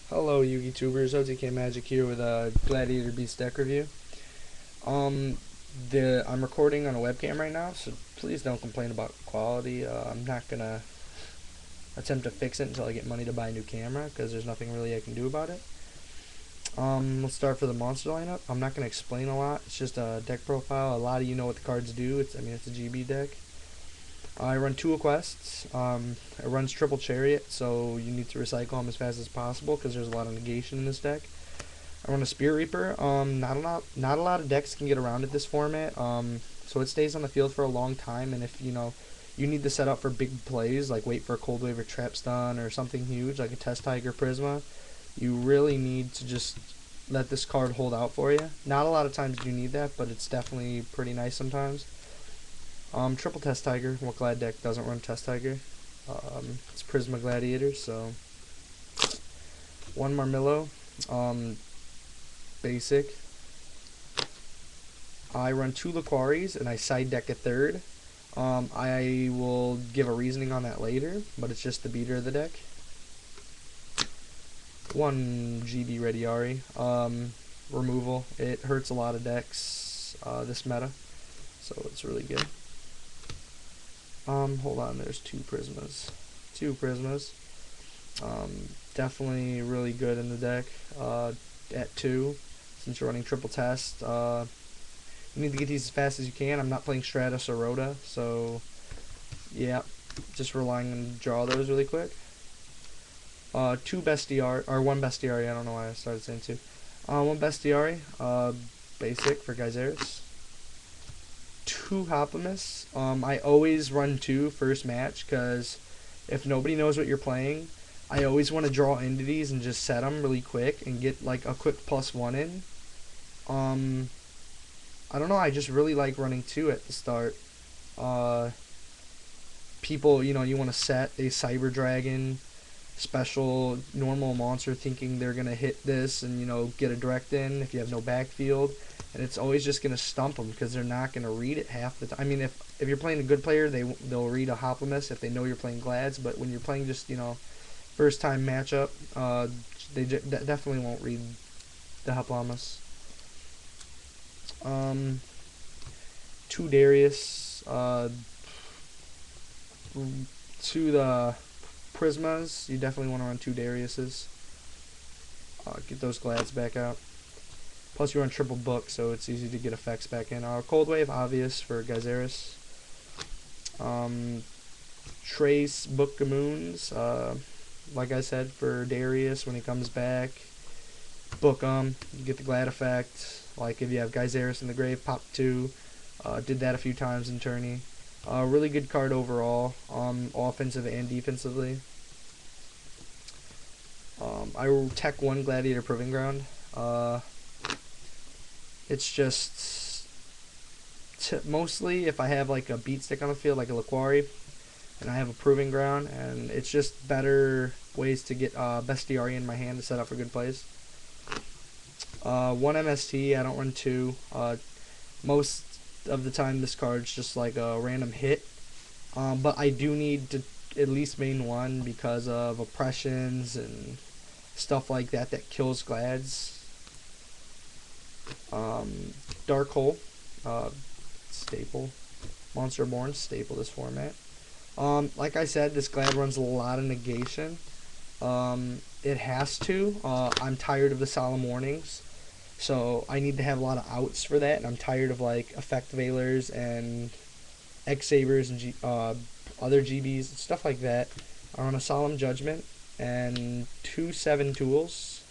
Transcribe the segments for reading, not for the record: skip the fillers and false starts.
Hello, YouTubers. OTKmagic here with a Gladiator Beast deck review. Um, I'm recording on a webcam right now, so please don't complain about quality. I'm not gonna attempt to fix it until I get money to buy a new camera, because there's nothing really I can do about it. Let's start for the monster lineup. I'm not gonna explain a lot. It's just a deck profile. A lot of you know what the cards do. It's a GB deck. I run two quests. It runs triple chariot, so you need to recycle them as fast as possible because there's a lot of negation in this deck. I run a Spear Reaper. Not a lot of decks can get around at this format. So it stays on the field for a long time, and if you need to set up for big plays, like wait for a Cold Wave or Trap Stun or something huge like a Test Tiger Prisma, you really need to just let this card hold out for you. Not a lot of times do you need that, but it's definitely pretty nice sometimes. Triple Test Tiger. What Glad deck doesn't run Test Tiger? It's Prisma Gladiator, so one Marmillo. Basic. I run two Laquaris and I side deck a third. I will give a reasoning on that later, but it's just the beater of the deck. One GB Rediari. Removal. It hurts a lot of decks this meta, so it's really good. Hold on, there's two Prismas. Two Prismas. Definitely really good in the deck. At 2, since you're running triple test. You need to get these as fast as you can. I'm not playing Stratus or Rhoda, so yeah, just relying on to draw those really quick. Two Bestiari, or one Bestiari, I don't know why I started saying two. One Bestiari, basic for Gyzeris. Two Hoplimus. I always run two first match, because if nobody knows what you're playing, I always want to draw into these and just set them really quick and get like a quick +1 in. I don't know, I just really like running two at the start. People, you want to set a Cyber Dragon special normal monster thinking they're going to hit this and, get a direct in if you have no backfield. And it's always just going to stump them because they're not going to read it half the time. I mean, if you're playing a good player, they'll read a Hoplimus if they know you're playing Glads. But when you're playing just, first time matchup, they definitely won't read the Hoplimus. Two Darius, to the Prismas, you definitely want to run two Dariuses. Get those Glads back out. Plus you run triple book, so it's easy to get effects back in. Cold Wave, obvious for Gyzeris. Trace Book of Moons, like I said, for Darius when he comes back. Book them, get the Glad effect. Like if you have Gyzeris in the grave, pop 2. Did that a few times in tourney. Really good card overall, offensive and defensively. I tech 1 Gladiator Proving Ground. It's just mostly if I have like a beat stick on the field, like a Laquari, and I have a Proving Ground, and it's just better ways to get Bestiari in my hand to set up for good plays. One MST, I don't run two. Most of the time this card's just like a random hit, but I do need to at least main one because of oppressions and stuff like that kills Glads. Dark Hole, staple. Monster Born, staple this format. Like I said, this Glad runs a lot of negation. It has to. I'm tired of the Solemn Warnings, so I need to have a lot of outs for that, and I'm tired of like Effect Veilers and X-Sabers and other GBs, stuff like that. I run a Solemn Judgment and 2 7 tools,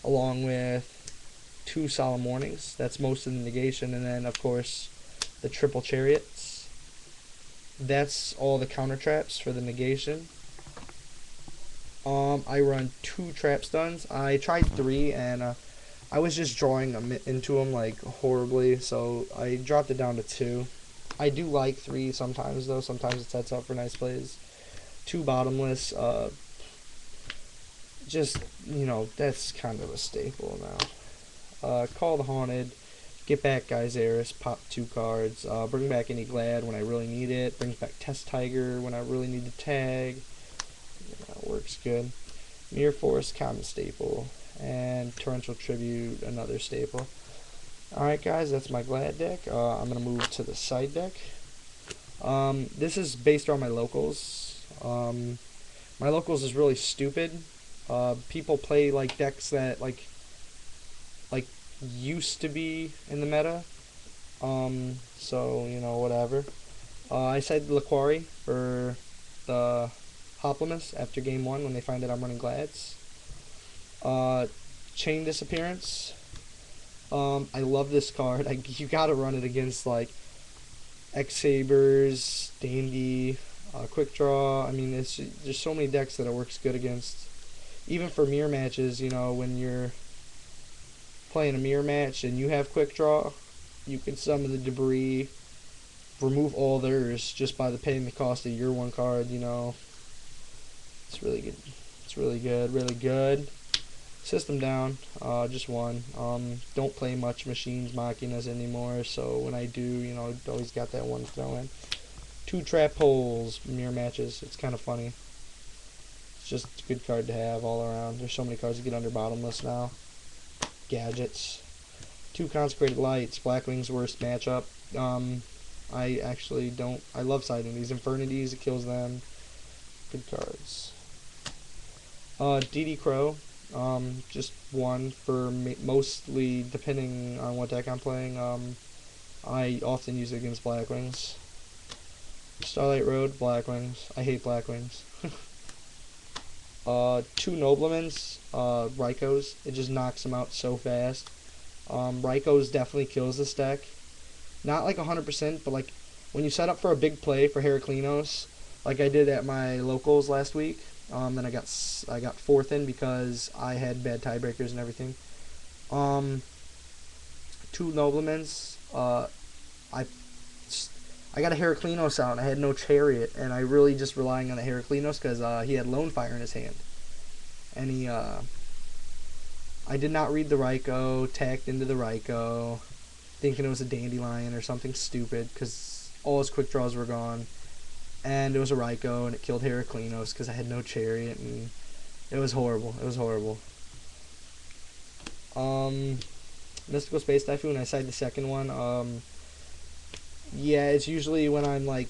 along with 2 Solemn Warnings. That's most of the negation, and then of course the triple chariots. That's all the counter traps for the negation. I run 2 trap stuns. I tried 3 and I was just drawing them into them like horribly, so I dropped it down to 2. I do like 3 sometimes though. Sometimes it sets up for nice plays. 2 bottomless. Just that's kind of a staple now. Call the Haunted, get back Gyzeris, pop 2 cards, bring back any Glad when I really need it, brings back Test Tiger when I really need to tag. Works good. Mirror Force, common staple, and Torrential Tribute, another staple. Alright guys, that's my Glad deck. I'm going to move to the side deck. This is based on my locals. My locals is really stupid. People play like decks that like used to be in the meta. So, you know, whatever. I sided Laquari for the Hoplimus after game 1 when they find that I'm running Glads. Chain Disappearance. I love this card. You gotta run it against like X-Sabers, Dandy, Quick Draw. I mean, there's so many decks that it works good against. Even for mirror matches, you know, when you're playing a mirror match and you have Quick Draw, you can summon the debris, remove all theirs just by paying the cost of your one card, you know. It's really good. It's really good, really good. System down, just one. Don't play much Machines Machinas anymore, so when I do, you know, always got that one throw in. 2 Trap Holes, mirror matches. It's kind of funny. It's just a good card to have all around. There's so many cards to get under bottomless now. Gadgets. 2 Consecrated Lights, Blackwing's worst matchup. I actually don't. I love siding these. Infernities, it kills them. Good cards. DD Crow. Just one for mostly, depending on what deck I'm playing. I often use it against Blackwings. Starlight Road, Blackwings. I hate Blackwings. 2 Noblemans, Rykos. It just knocks them out so fast. Rykos definitely kills this deck. Not like 100%, but like when you set up for a big play for Heraclinos, like I did at my locals last week, and I got 4th in because I had bad tiebreakers and everything. 2 Noblemans. I got a Heraclinos out and I had no Chariot, and I really just relying on the Heraclinos because he had Lone Fire in his hand. And I did not read the Ryko, tacked into the Ryko, thinking it was a Dandelion or something stupid because all his quick draws were gone. And it was a Ryko, and it killed Heraclinos because I had no Chariot, and it was horrible. It was horrible. Mystical Space Typhoon, I side the second one. Yeah, it's usually when I'm like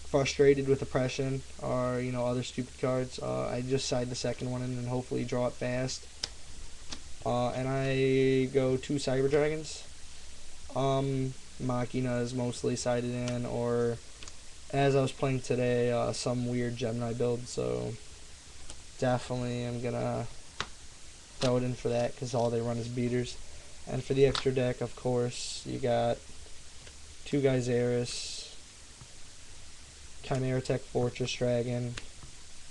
frustrated with oppression or, you know, other stupid cards. I just side the second one and then hopefully draw it fast. And I go 2 Cyber Dragons. Machina is mostly sided in, or as I was playing today, some weird Gemini build, so definitely I'm gonna throw it in for that because all they run is beaters. And for the extra deck, of course, you got 2 Gyzeris, Chimera Tech Fortress Dragon,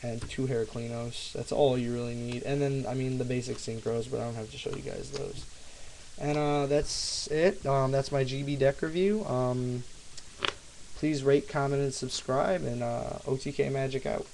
and 2 Heraclinos. That's all you really need. And then, I mean, the basic synchros, but I don't have to show you guys those. And that's it. That's my GB deck review. Please rate, comment, and subscribe, and OTKmagic out.